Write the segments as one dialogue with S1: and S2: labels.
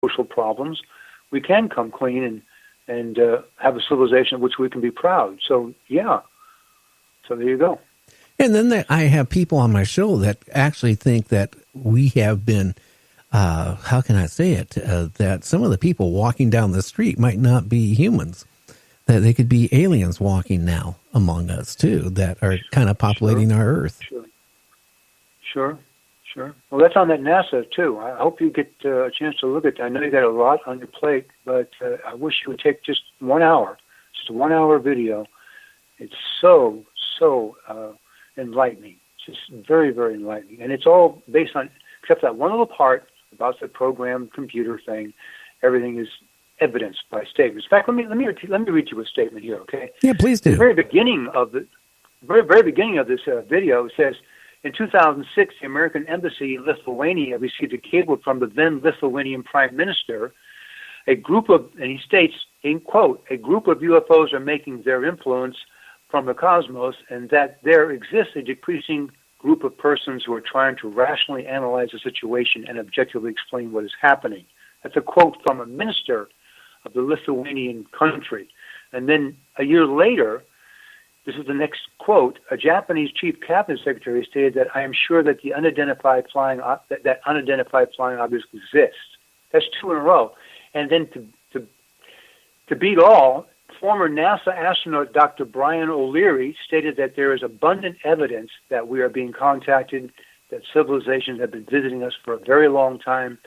S1: social problems, we can come clean and have a civilization of which we can be proud. So, yeah. So there you go.
S2: And then I have people on my show that actually think that we have been, how can I say it, that some of the people walking down the street might not be humans, that they could be aliens walking now among us, too, that are kind of populating our Earth.
S1: Sure. Well, that's on that NASA, too. I hope you get a chance to look at that. I know you got a lot on your plate, but I wish you would take just 1 hour, just a 1 hour video. It's so enlightening, just very, very enlightening. And it's all based on, except that one little part about the program computer thing, everything is evidenced by statements. In fact, let me read you a statement here, okay?
S2: Yeah, please do.
S1: The very beginning of this video says, in 2006, the American Embassy in Lithuania received a cable from the then Lithuanian Prime Minister. And he states, in quote, a group of UFOs are making their influence from the cosmos, and that there exists a decreasing group of persons who are trying to rationally analyze the situation and objectively explain what is happening. That's a quote from a minister of the Lithuanian country. And then a year later, this is the next quote, a Japanese chief cabinet secretary stated that I am sure that the unidentified flying objects exist. That's 2 in a row. And then to beat all, former NASA astronaut Dr. Brian O'Leary stated that there is abundant evidence that we are being contacted, that civilizations have been visiting us for a very long time,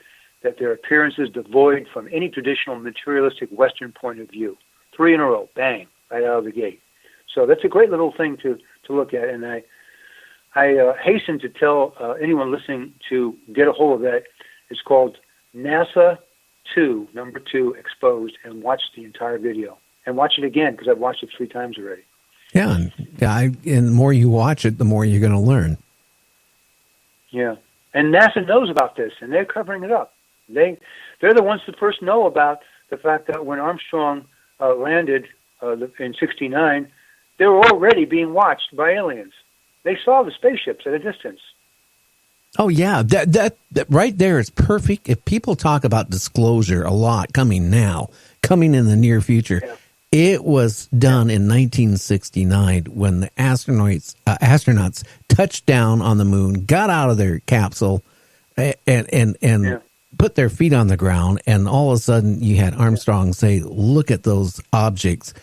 S1: that their appearance is devoid from any traditional materialistic Western point of view. 3 in a row, bang, right out of the gate. So that's a great little thing to look at, and I hasten to tell anyone listening to get a hold of that. It's called NASA 2, number 2, Exposed, and watch the entire video. And watch it again, because I've watched it 3 times already.
S2: Yeah, and the more you watch it, the more you're going to learn.
S1: Yeah, and NASA knows about this, and they're covering it up. They're the ones that first know about the fact that when Armstrong landed in '69, they were already being watched by aliens. They saw the spaceships at a distance.
S2: Oh, yeah, that right there is perfect. If people talk about disclosure a lot coming in the near future, it was done in 1969 when the astronauts touched down on the moon, got out of their capsule, and put their feet on the ground, and all of a sudden you had Armstrong say, look at those objects.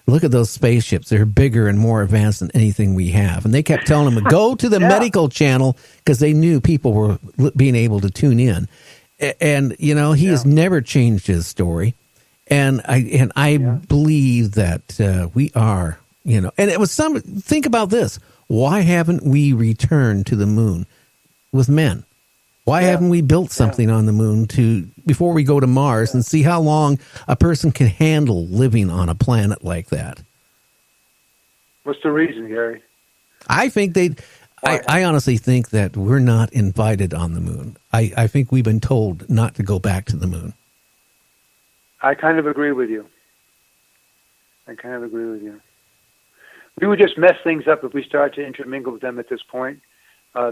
S2: Look at those spaceships. They're bigger and more advanced than anything we have. And they kept telling him, go to the medical channel, because they knew people were being able to tune in. And, he has never changed his story. And I believe that we are, and it was think about this. Why haven't we returned to the moon with men? Why haven't we built something on the moon before we go to Mars and see how long a person can handle living on a planet like that?
S1: What's the reason, Gary?
S2: I think I honestly think that we're not invited on the moon. I think we've been told not to go back to the moon.
S1: I kind of agree with you. We would just mess things up if we start to intermingle with them at this point.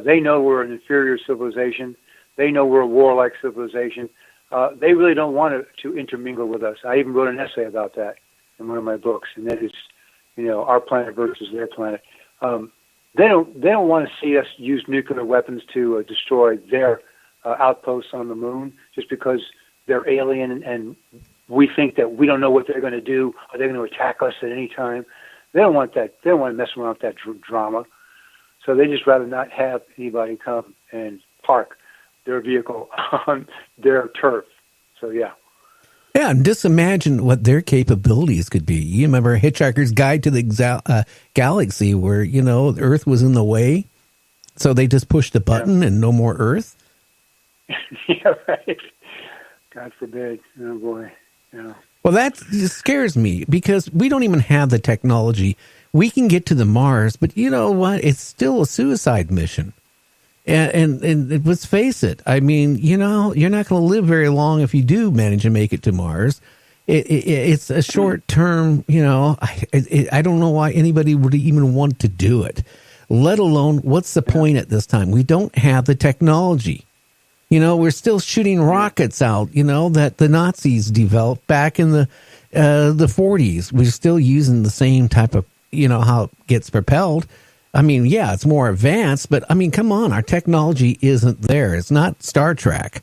S1: They know we're an inferior civilization. They know we're a warlike civilization. They really don't want to intermingle with us. I even wrote an essay about that in one of my books, and that is, our planet versus their planet. They don't want to see us use nuclear weapons to destroy their outposts on the moon just because they're alien and we think that we don't know what they're going to do. Are they going to attack us at any time? They don't want that. They don't want to mess around with that drama. So they just rather not have anybody come and park their vehicle on their turf. So, yeah.
S2: Yeah, and just imagine what their capabilities could be. You remember Hitchhiker's Guide to the Galaxy where, the Earth was in the way? So they just pushed a button and no more Earth?
S1: Yeah, right. God forbid. Oh, boy. Yeah.
S2: Well, that scares me because we don't even have the technology. We can get to the Mars, but you know what? It's still a suicide mission. And let's face it. I mean, you're not going to live very long if you do manage to make it to Mars. It's a short term, I don't know why anybody would even want to do it, let alone what's the point at this time? We don't have the technology. We're still shooting rockets out, that the Nazis developed back in the 40s. We're still using the same type of, how it gets propelled. I mean, yeah, it's more advanced, but I mean, come on, our technology isn't there. It's not Star Trek.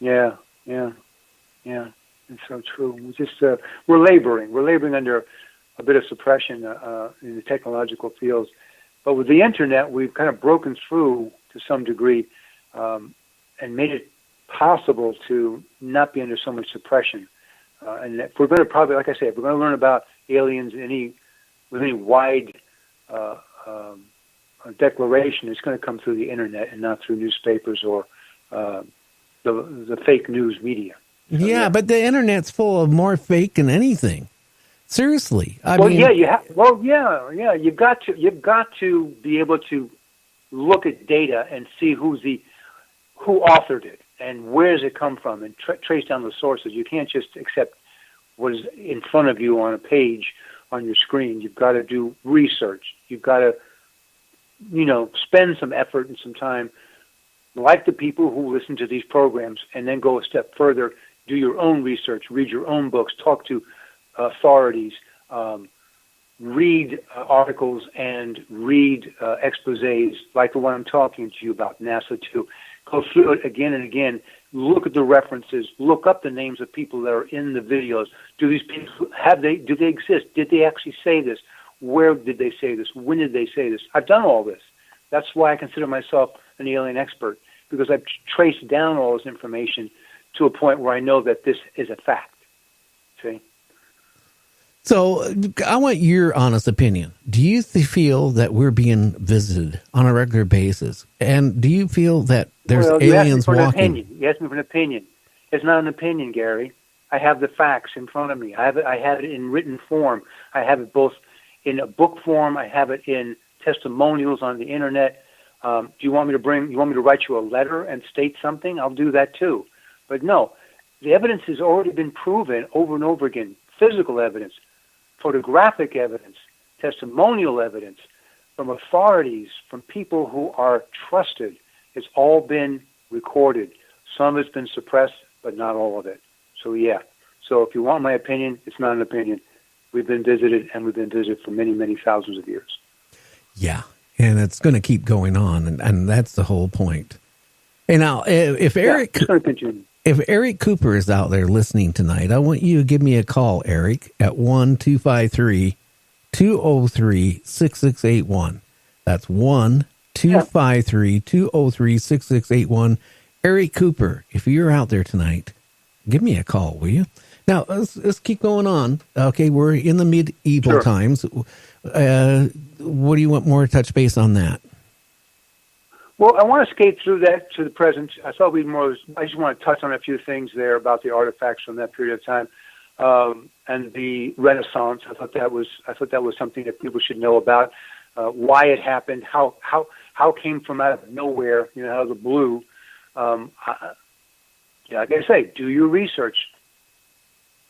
S1: Yeah. It's so true. We're laboring under a bit of suppression in the technological fields. But with the internet, we've kind of broken through to some degree and made it possible to not be under so much suppression. And if we're going to probably, like I say, if we're going to learn about aliens with any wide declaration, it's going to come through the internet and not through newspapers or the fake news media. So,
S2: yeah, but the internet's full of more fake than anything. Seriously, You've got to be able to look at data and see who authored it and where does it come from, and trace down the sources. You can't just accept what is in front of you on a page on your screen. You've got to do research. You've got to, spend some effort and some time, like the people who listen to these programs, and then go a step further. Do your own research. Read your own books. Talk to authorities, read articles and read exposés like the one I'm talking to you about, NASA 2. Go through it again and again. Look at the references. Look up the names of people that are in the videos. Do these people do they exist? Did they actually say this? Where did they say this? When did they say this? I've done all this. That's why I consider myself an alien expert, because I've traced down all this information to a point where I know that this is a fact. See? So I want your honest opinion. Do you feel that we're being visited on a regular basis? And do you feel that there's aliens walking?
S1: You asked me for an opinion. It's not an opinion, Gary. I have the facts in front of me. I have it in written form. I have it both in a book form. I have it in testimonials on the internet. Do you want me to write you a letter and state something? I'll do that too. But no, the evidence has already been proven over and over again. Physical evidence, photographic evidence, testimonial evidence from authorities, from people who are trusted. It's all been recorded. Some has been suppressed, but not all of it. So yeah. So if you want my opinion, it's not an opinion. We've been visited, and we've been visited for many, many thousands of years.
S2: Yeah, and it's going to keep going on, and that's the whole point. And now, if Eric Cooper is out there listening tonight, I want you to give me a call, Eric, at 1-253-203-6681. That's 1-253-203-6681. Eric Cooper, if you're out there tonight, give me a call, will you? Now, let's keep going on. Okay, we're in the medieval times. What do you want more to touch base on that?
S1: Well, I want to skate through that to the present. I thought I just want to touch on a few things there about the artifacts from that period of time and the Renaissance. I thought that was something that people should know about. Why it happened, how came from out of nowhere, out of the blue. Like I say, do your research.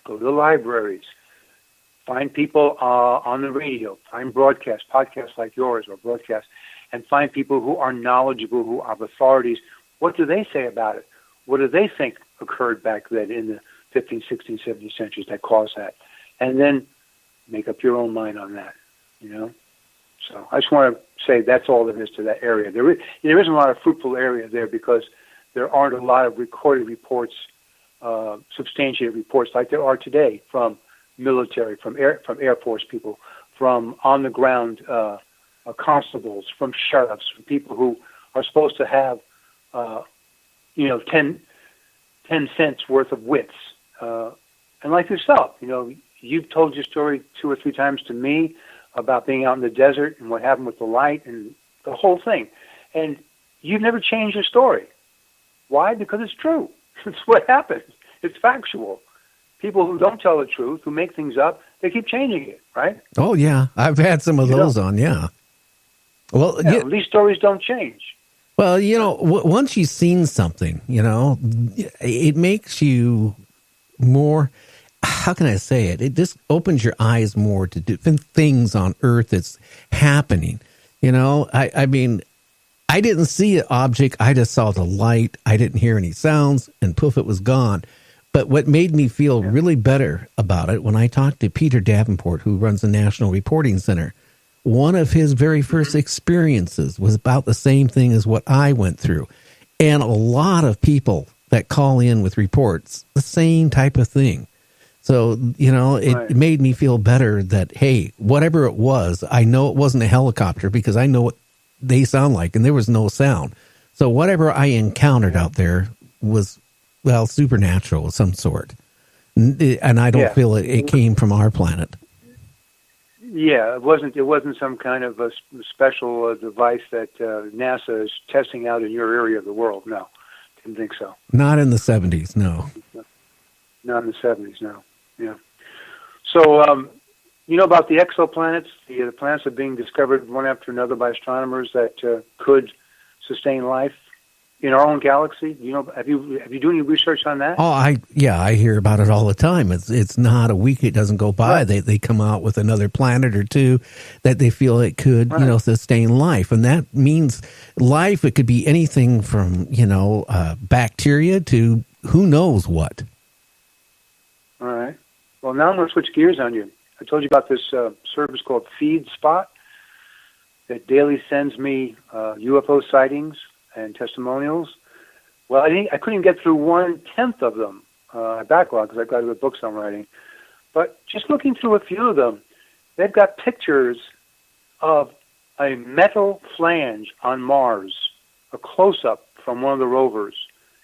S1: Go to the libraries. Find people on the radio. Find podcasts like yours or broadcasts, and find people who are knowledgeable, who are authorities. What do they say about it? What do they think occurred back then in the 15th, 16th, 17th centuries that caused that? And then make up your own mind on that, So I just want to say that's all there is to that area. There isn't a lot of fruitful area there because there aren't a lot of recorded reports, substantiated reports like there are today from military, from Air Force people, from on-the-ground constables, from sheriffs, from people who are supposed to have, 10 cents worth of wits. And like yourself, you've told your story 2 or 3 times to me about being out in the desert and what happened with the light and the whole thing. And you've never changed your story. Why? Because it's true. It's what happened. It's factual. People who don't tell the truth, who make things up, they keep changing it, right?
S2: Oh, yeah. I've had some of those on, yeah. Well,
S1: these stories don't change.
S2: Well, once you've seen something, it makes you more, how can I say it? It just opens your eyes more to different things on Earth that's happening. I I didn't see an object. I just saw the light. I didn't hear any sounds, and poof, it was gone. But what made me feel really better about it, when I talked to Peter Davenport, who runs the National Reporting Center, one of his very first experiences was about the same thing as what I went through. And a lot of people that call in with reports, the same type of thing. So, it made me feel better that, hey, whatever it was, I know it wasn't a helicopter because I know what they sound like, and there was no sound. So whatever I encountered out there was, well, supernatural of some sort. And I don't feel it came from our planet.
S1: Yeah, it wasn't some kind of a special device that NASA is testing out in your area of the world. No, didn't think so.
S2: Not in the 70s, no.
S1: Not in the 70s, no. Yeah. So, you know about the exoplanets? The planets are being discovered one after another by astronomers that could sustain life in our own galaxy. You know, have you done any research on that?
S2: Oh, I hear about it all the time. It's not a week it doesn't go by. Right. They come out with another planet or two that they feel it could sustain life, and that means life. It could be anything from bacteria to who knows what.
S1: All right. Well, now I'm going to switch gears on you. I told you about this service called Feed Spot that daily sends me UFO sightings and testimonials. Well, I couldn't get through 1/10 of them. I backlogged because I've got other books I'm writing. But just looking through a few of them, they've got pictures of a metal flange on Mars, a close-up from one of the rovers.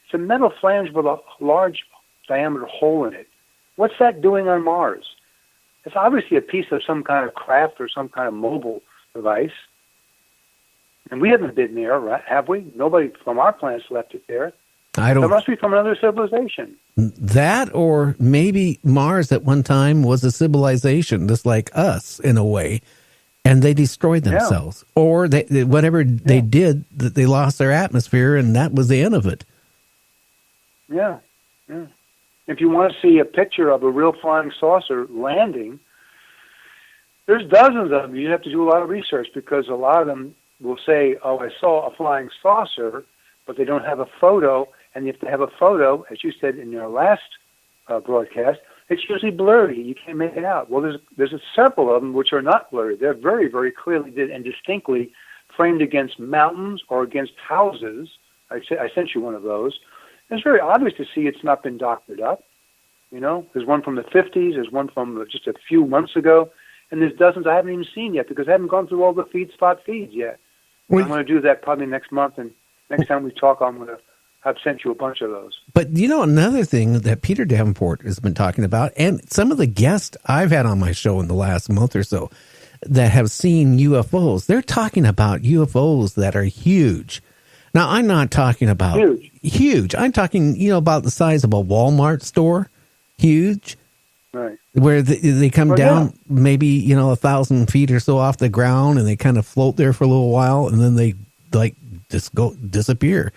S1: It's a metal flange with a large diameter hole in it. What's that doing on Mars? It's obviously a piece of some kind of craft or some kind of mobile device. And we haven't been there, right? Have we? Nobody from our planet's left it there. It must be from another civilization.
S2: That, or maybe Mars at one time was a civilization, just like us in a way, and they destroyed themselves. Yeah. Or whatever they did, that they lost their atmosphere, and that was the end of it.
S1: Yeah, yeah. If you want to see a picture of a real flying saucer landing, there's dozens of them. You have to do a lot of research because a lot of them will say, oh, I saw a flying saucer, but they don't have a photo. And if they have a photo, as you said in your last broadcast, it's usually blurry. You can't make it out. Well, there's several of them which are not blurry. They're very, very clearly and distinctly framed against mountains or against houses. I sent you one of those. It's very obvious to see it's not been doctored up. There's one from the 50s. There's one from just a few months ago. And there's dozens I haven't even seen yet because I haven't gone through all the Feed Spot feeds yet. I'm going to do that probably next month. And next time we talk, I've sent you a bunch of those.
S2: But, another thing that Peter Davenport has been talking about, and some of the guests I've had on my show in the last month or so that have seen UFOs, they're talking about UFOs that are huge. Now, I'm not talking about huge. I'm talking, about the size of a Walmart store. Huge.
S1: Right.
S2: Where they come down maybe, 1,000 feet or so off the ground, and they kind of float there for a little while, and then they just disappear.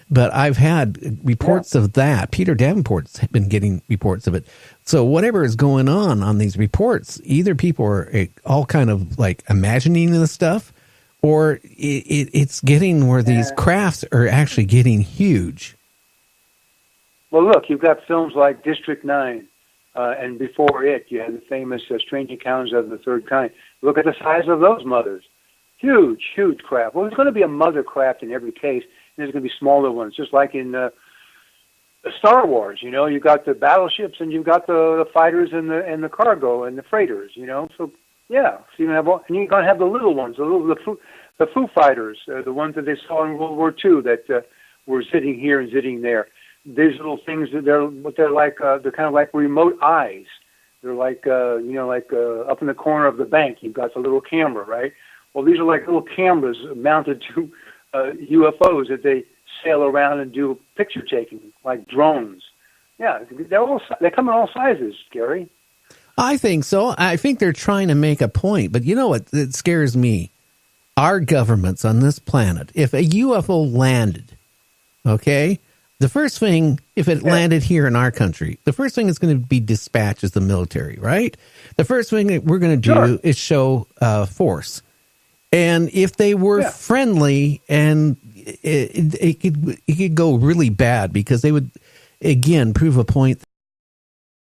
S2: But I've had reports of that. Peter Davenport's been getting reports of it. So whatever is going on these reports, either people are all kind of imagining this stuff, or it's getting where these crafts are actually getting huge.
S1: Well, look, you've got films like District 9, and before it, you had the famous Strange Encounters of the Third Kind. Look at the size of those mothers. Huge, huge craft. Well, there's going to be a mother craft in every case, and there's going to be smaller ones, just like in Star Wars. You've got the battleships, and you've got the fighters and the cargo and the freighters. So yeah, so you're going to have the little ones, the Foo Fighters, the ones that they saw in World War II that were sitting here and sitting there. These little things, they're kind of like remote eyes. They're like up in the corner of the bank, you've got the little camera, right? Well, these are like little cameras mounted to UFOs that they sail around and do picture taking, like drones. Yeah, they come in all sizes, Gary.
S2: I think so. I think they're trying to make a point, but you know what? It scares me. Our governments on this planet, if a UFO landed, okay, the first thing, if it landed here in our country, the first thing it's going to be dispatched is the military, right? The first thing that we're going to do is show force. And if they were friendly, and it could go really bad, because they would, again, prove a point